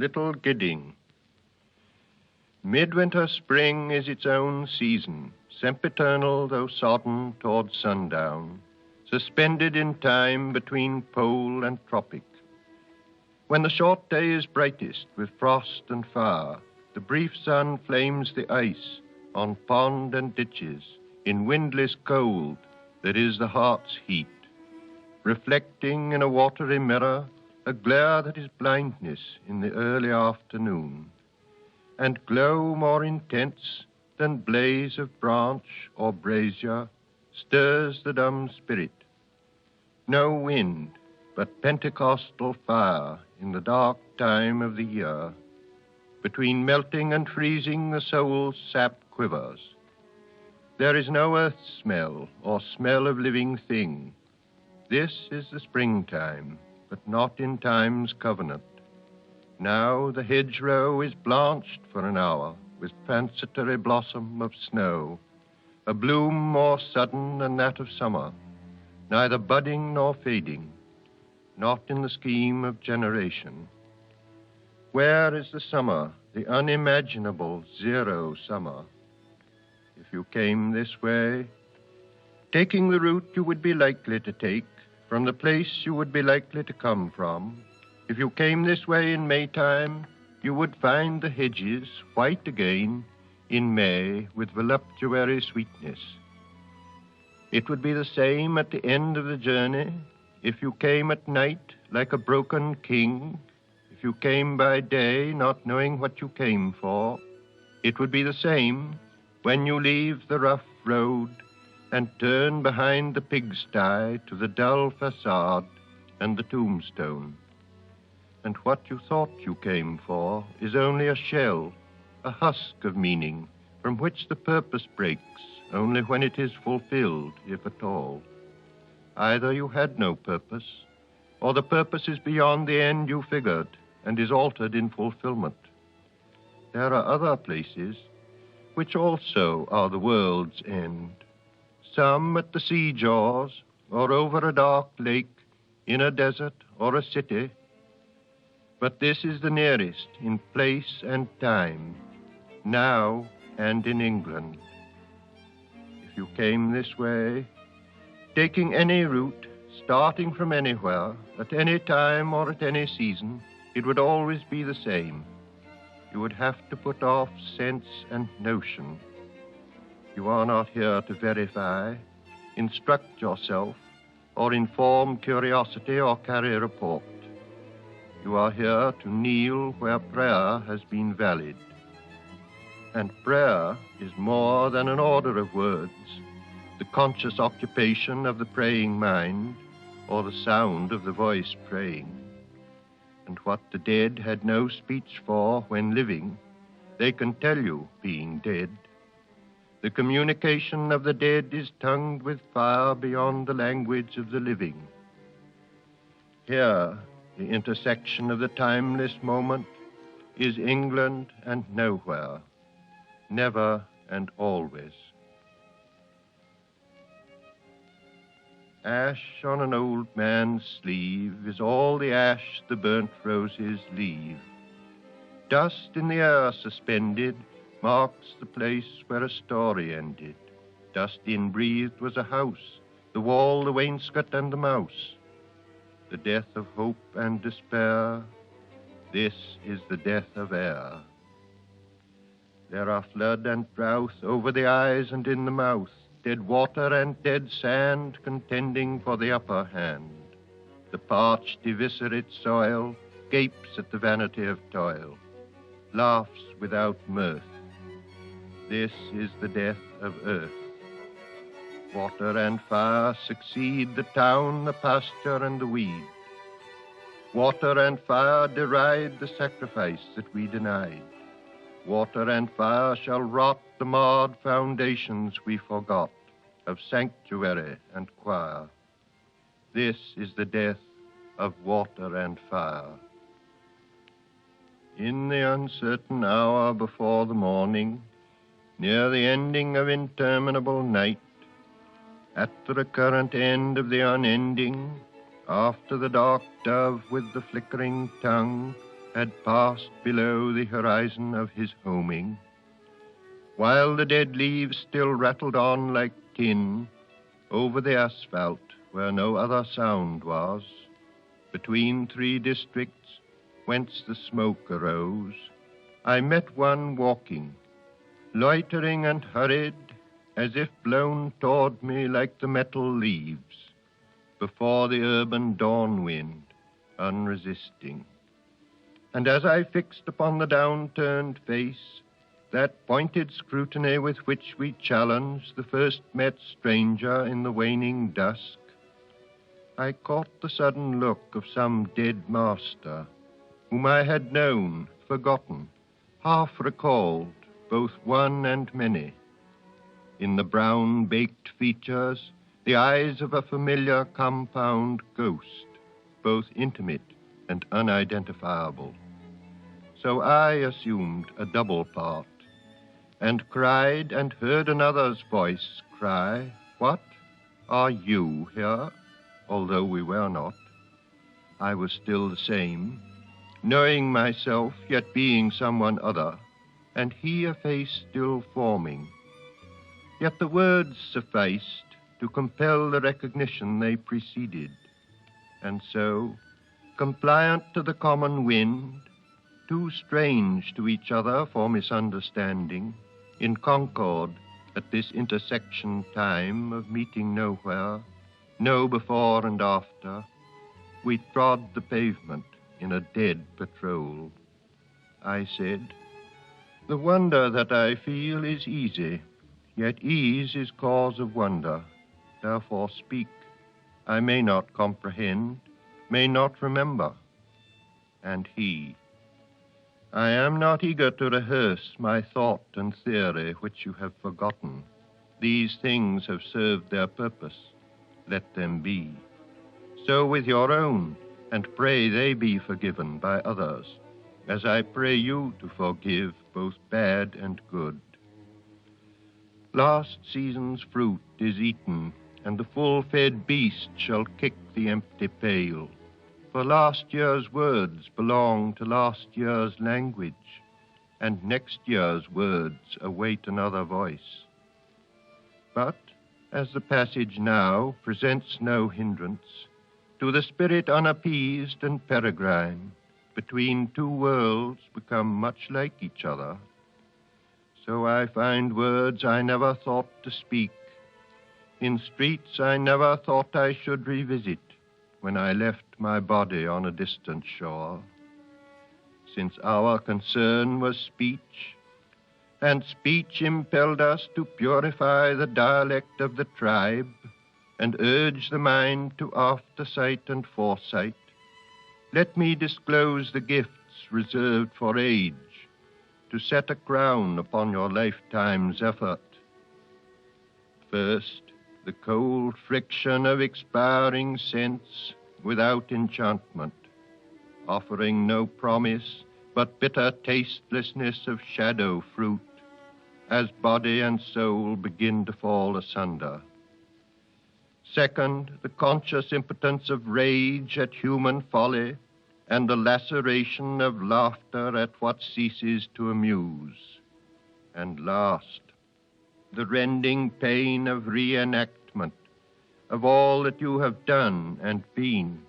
Little Gidding. Midwinter spring is its own season, sempiternal though sodden toward sundown, suspended in time between pole and tropic. When the short day is brightest with frost and fire, the brief sun flames the ice on pond and ditches in windless cold that is the heart's heat, reflecting in a watery mirror a glare that is blindness in the early afternoon, and glow more intense than blaze of branch or brazier stirs the dumb spirit. No wind, but Pentecostal fire in the dark time of the year. Between melting and freezing, the soul's sap quivers. There is no earth smell or smell of living thing. This is the springtime, but not in time's covenant. Now the hedgerow is blanched for an hour with transitory blossom of snow, a bloom more sudden than that of summer, neither budding nor fading, not in the scheme of generation. Where is the summer, the unimaginable zero summer? If you came this way, taking the route you would be likely to take, from the place you would be likely to come from, if you came this way in Maytime, you would find the hedges white again in May with voluptuary sweetness. It would be the same at the end of the journey if you came at night like a broken king, if you came by day not knowing what you came for. It would be the same when you leave the rough road and turn behind the pigsty to the dull facade and the tombstone. And what you thought you came for is only a shell, a husk of meaning, from which the purpose breaks only when it is fulfilled, if at all. Either you had no purpose, or the purpose is beyond the end you figured and is altered in fulfillment. There are other places which also are the world's end, some at the sea jaws or over a dark lake in a desert or a city, but this is the nearest in place and time, now and in England. If you came this way, taking any route, starting from anywhere, at any time or at any season, it would always be the same. You would have to put off sense and notion. You are not here to verify, instruct yourself, or inform curiosity or carry report. You are here to kneel where prayer has been valid. And prayer is more than an order of words, the conscious occupation of the praying mind, or the sound of the voice praying. And what the dead had no speech for when living, they can tell you being dead. The communication of the dead is tongued with fire beyond the language of the living. Here, the intersection of the timeless moment is England and nowhere, never and always. Ash on an old man's sleeve is all the ash the burnt roses leave. Dust in the air suspended marks the place where a story ended. Dust inbreathed was a house, the wall, the wainscot, and the mouse. The death of hope and despair, this is the death of air. There are flood and drouth over the eyes and in the mouth, dead water and dead sand contending for the upper hand. The parched, eviscerate soil gapes at the vanity of toil, laughs without mirth. This is the death of earth. Water and fire succeed the town, the pasture, and the weed. Water and fire deride the sacrifice that we denied. Water and fire shall rot the marred foundations we forgot of sanctuary and choir. This is the death of water and fire. In the uncertain hour before the morning, near the ending of interminable night, at the recurrent end of the unending, after the dark dove with the flickering tongue had passed below the horizon of his homing, while the dead leaves still rattled on like tin over the asphalt where no other sound was, between three districts whence the smoke arose, I met one walking, loitering and hurried, as if blown toward me like the metal leaves before the urban dawn wind, unresisting. And as I fixed upon the downturned face that pointed scrutiny with which we challenged the first met stranger in the waning dusk, I caught the sudden look of some dead master whom I had known, forgotten, half recalled, both one and many. In the brown baked features, the eyes of a familiar compound ghost, both intimate and unidentifiable. So I assumed a double part, and cried and heard another's voice cry, "What? Are you here?" Although we were not. I was still the same, knowing myself, yet being someone other, and he a face still forming. Yet the words sufficed to compel the recognition they preceded, and so, compliant to the common wind, too strange to each other for misunderstanding, in concord at this intersection time of meeting nowhere, no before and after, we trod the pavement in a dead patrol. I said, "The wonder that I feel is easy, yet ease is cause of wonder. Therefore speak. I may not comprehend, may not remember." And he, "I am not eager to rehearse my thought and theory which you have forgotten. These things have served their purpose. Let them be. So with your own, and pray they be forgiven by others, as I pray you to forgive both bad and good. Last season's fruit is eaten, and the full-fed beast shall kick the empty pail. For last year's words belong to last year's language, and next year's words await another voice. But as the passage now presents no hindrance to the spirit unappeased and peregrine, between two worlds become much like each other, so I find words I never thought to speak, in streets I never thought I should revisit when I left my body on a distant shore. Since our concern was speech, and speech impelled us to purify the dialect of the tribe and urge the mind to aftersight and foresight, let me disclose the gifts reserved for age, to set a crown upon your lifetime's effort. First, the cold friction of expiring sense without enchantment, offering no promise but bitter tastelessness of shadow fruit, as body and soul begin to fall asunder. Second, the conscious impotence of rage at human folly, and the laceration of laughter at what ceases to amuse. And last, the rending pain of reenactment of all that you have done and been,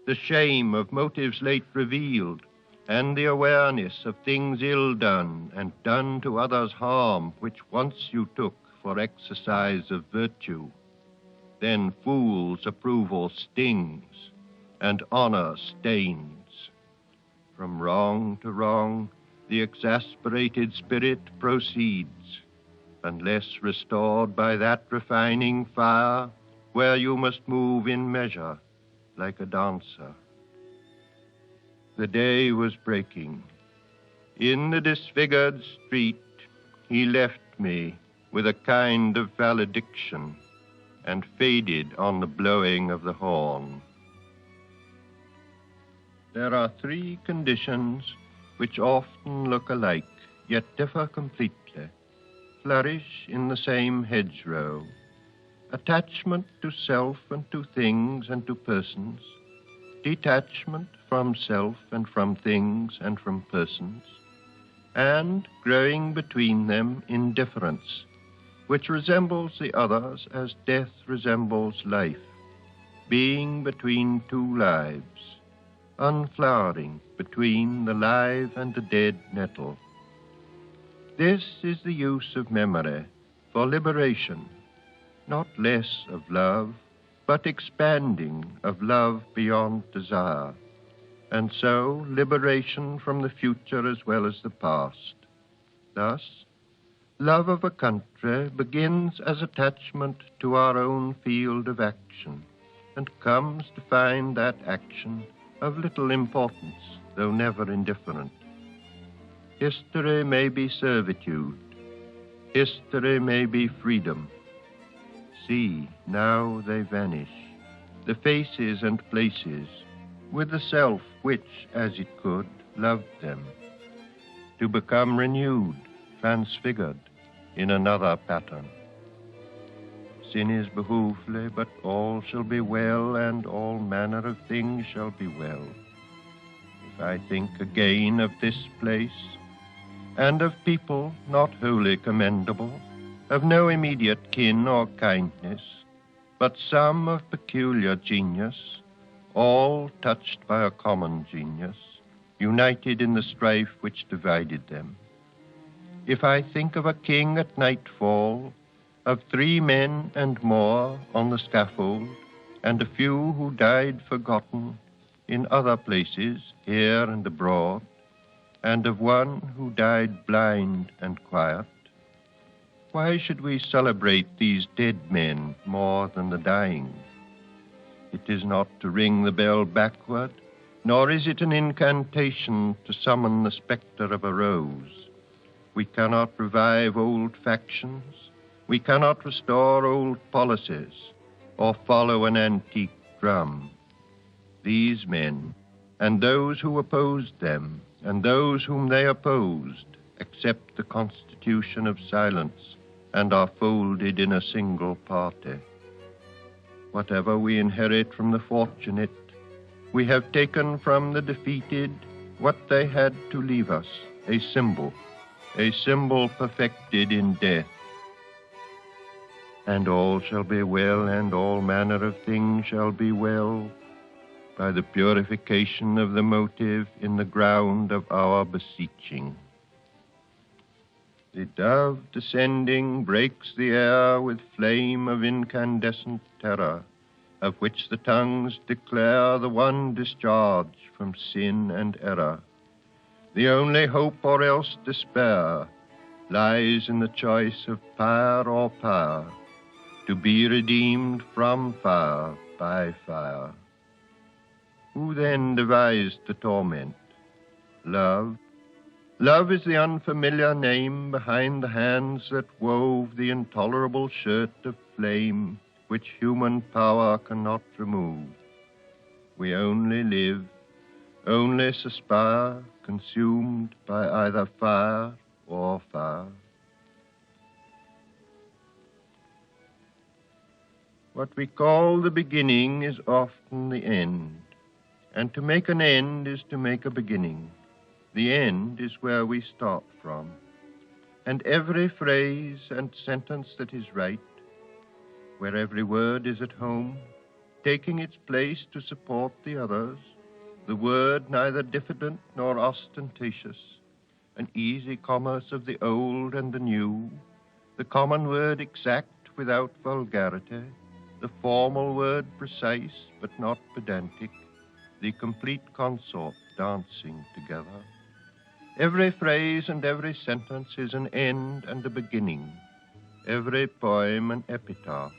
the shame of motives late revealed, and the awareness of things ill done and done to others harm, which once you took for exercise of virtue. Then fool's approval stings, and honor stains. From wrong to wrong, the exasperated spirit proceeds, unless restored by that refining fire where you must move in measure like a dancer. The day was breaking. In the disfigured street, he left me with a kind of valediction and faded on the blowing of the horn. There are three conditions which often look alike, yet differ completely, flourish in the same hedgerow: attachment to self and to things and to persons, detachment, from self and from things and from persons, and growing between them in difference, which resembles the others as death resembles life, being between two lives, unflowering between the live and the dead nettle. This is the use of memory for liberation, not less of love, but expanding of love beyond desire, and so liberation from the future as well as the past. Thus, love of a country begins as attachment to our own field of action, and comes to find that action of little importance, though never indifferent. History may be servitude. History may be freedom. See, now they vanish, the faces and places, with the self which, as it could, loved them, to become renewed, transfigured in another pattern. Sin is behoovely, but all shall be well, and all manner of things shall be well. If I think again of this place, and of people not wholly commendable, of no immediate kin or kindness, but some of peculiar genius, all touched by a common genius, united in the strife which divided them. If I think of a king at nightfall, of 3 men and more on the scaffold, and a few who died forgotten in other places, here and abroad, and of one who died blind and quiet, why should we celebrate these dead men more than the dying? It is not to ring the bell backward, nor is it an incantation to summon the spectre of a rose. We cannot revive old factions, we cannot restore old policies, or follow an antique drum. These men, and those who opposed them, and those whom they opposed, accept the constitution of silence, and are folded in a single party. Whatever we inherit from the fortunate, we have taken from the defeated what they had to leave us, a symbol perfected in death. And all shall be well, and all manner of things shall be well, by the purification of the motive in the ground of our beseeching. The dove descending breaks the air with flame of incandescent terror, of which the tongues declare the one discharge from sin and error. The only hope or else despair lies in the choice of pyre or pyre, to be redeemed from fire by fire. Who then devised the torment? Love. Love is the unfamiliar name behind the hands that wove the intolerable shirt of flame which human power cannot remove. We only live, only suspire, consumed by either fire or fire. What we call the beginning is often the end, and to make an end is to make a beginning. The end is where we start from, and every phrase and sentence that is right, where every word is at home, taking its place to support the others, the word neither diffident nor ostentatious, an easy commerce of the old and the new, the common word exact without vulgarity, the formal word precise but not pedantic, the complete consort dancing together. Every phrase and every sentence is an end and a beginning, every poem an epitaph.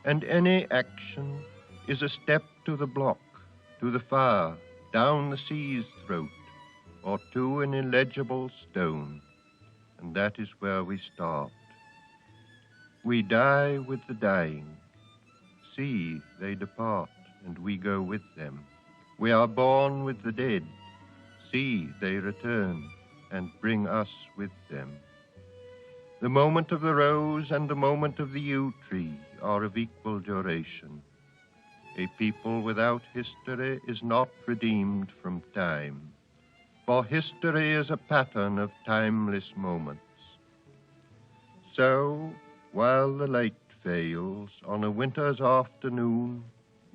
And any action is a step to the block, to the fire, down the sea's throat, or to an illegible stone. And that is where we start. We die with the dying. See, they depart, and we go with them. We are born with the dead. See, they return, and bring us with them. The moment of the rose and the moment of the yew tree are of equal duration. A people without history is not redeemed from time, for history is a pattern of timeless moments. So, while the light fails on a winter's afternoon,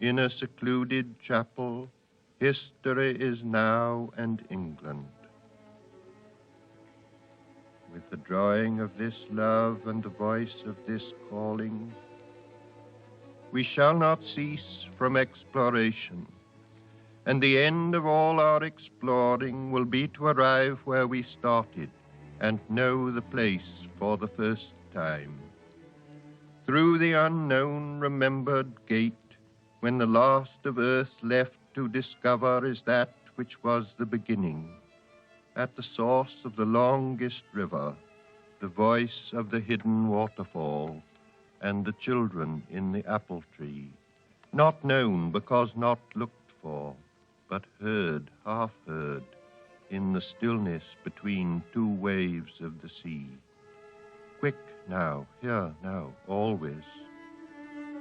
in a secluded chapel, history is now and England. With the drawing of this love and the voice of this calling, we shall not cease from exploration, and the end of all our exploring will be to arrive where we started and know the place for the first time. Through the unknown remembered gate, when the last of earth left to discover is that which was the beginning, at the source of the longest river, the voice of the hidden waterfall, and the children in the apple tree, not known because not looked for, but heard, half heard, in the stillness between two waves of the sea. Quick now, here now, always,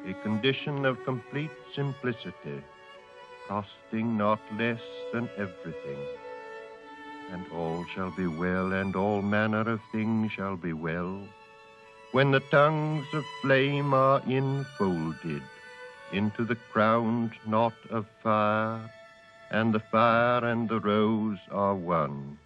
a condition of complete simplicity, costing not less than everything. And all shall be well, and all manner of things shall be well, when the tongues of flame are enfolded into the crowned knot of fire, and the fire and the rose are one.